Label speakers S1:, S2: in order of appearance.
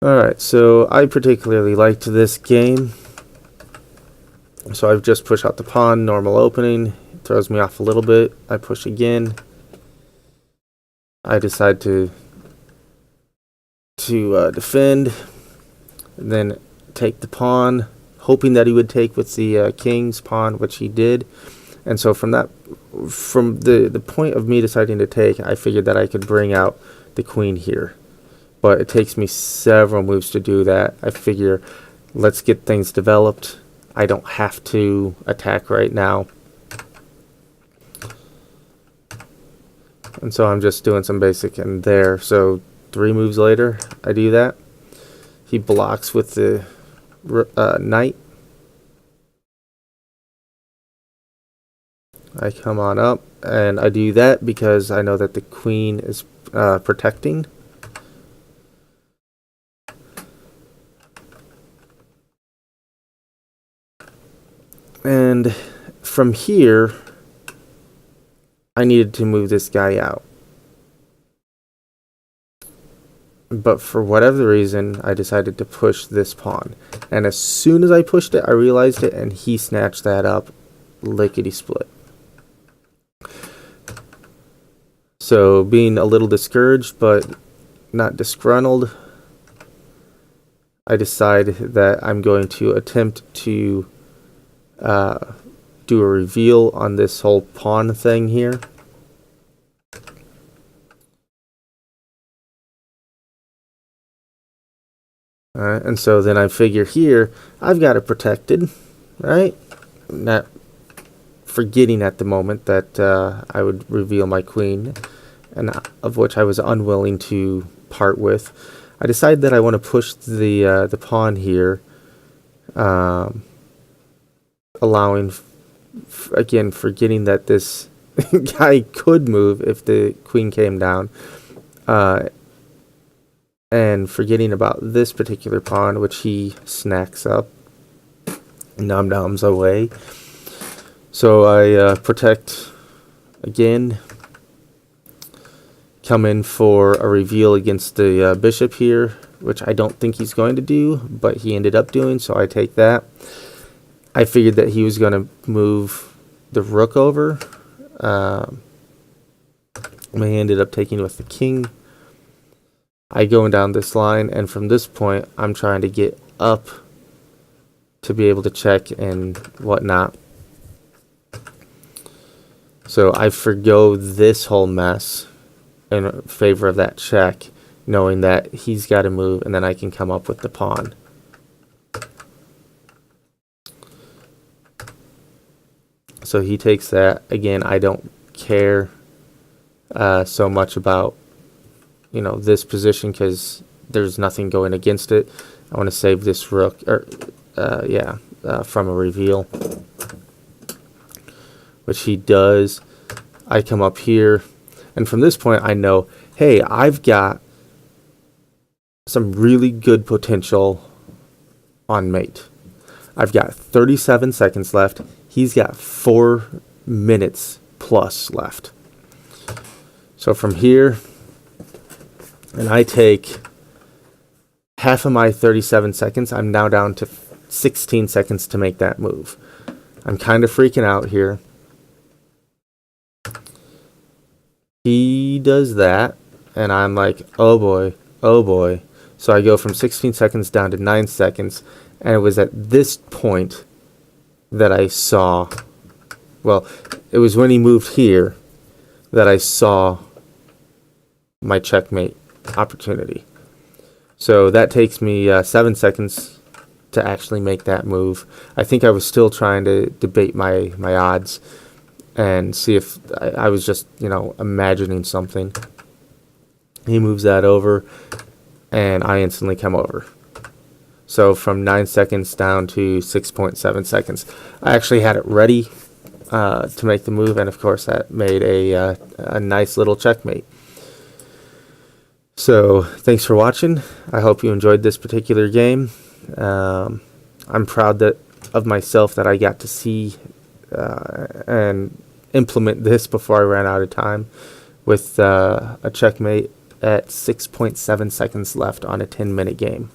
S1: Alright, so I particularly liked this game. So I've just pushed out the pawn, normal opening. It throws me off a little bit. I push again. I decide to defend, and then take the pawn, hoping that he would take with the king's pawn, which he did. And so from the point of me deciding to take, I figured that I could bring out the queen here. But it takes me several moves to do that. I figure, let's get things developed. I don't have to attack right now. And so I'm just doing some basic in there. So 3 moves later, I do that. He blocks with the knight. I come on up, and I do that because I know that the queen is protecting. And from here, I needed to move this guy out. But for whatever reason, I decided to push this pawn. And as soon as I pushed it, I realized it, and he snatched that up lickety-split. So being a little discouraged, but not disgruntled, I decide that I'm going to attempt to do a reveal on this whole pawn thing here. Alright, and so then I figure here, I've got it protected, right? Not forgetting at the moment that I would reveal my queen, and of which I was unwilling to part with. I decide that I want to push the pawn here, allowing, again, forgetting that this guy could move if the queen came down, and forgetting about this particular pawn, which he snacks up, nom-noms away. So I protect again, come in for a reveal against the bishop here, which I don't think he's going to do, but he ended up doing, so I take that. I figured that he was going to move the rook over. He ended up taking with the king. I go down this line, and from this point, I'm trying to get up to be able to check and whatnot. So I forgo this whole mess in favor of that check, knowing that he's got to move, and then I can come up with the pawn. So he takes that. Again, I don't care so much about this position because there's nothing going against it. I want to save this rook, from a reveal, which he does. I come up here, and from this point I know, hey, I've got some really good potential on mate. I've got 37 seconds left. He's got 4 minutes plus left. So from here, and I take half of my 37 seconds, I'm now down to 16 seconds to make that move. I'm kind of freaking out here. He does that, and I'm like, oh boy, oh boy. So I go from 16 seconds down to 9 seconds, and it was at this point that I saw, well, it was when he moved here that I saw my checkmate opportunity. So that takes me 7 seconds to actually make that move. I think I was still trying to debate my odds and see if I was just, imagining something. He moves that over, and I instantly come over. So from 9 seconds down to 6.7 seconds. I actually had it ready to make the move, and of course that made a nice little checkmate. So thanks for watching. I hope you enjoyed this particular game. I'm proud of myself that I got to see and implement this before I ran out of time with a checkmate at 6.7 seconds left on a 10-minute game.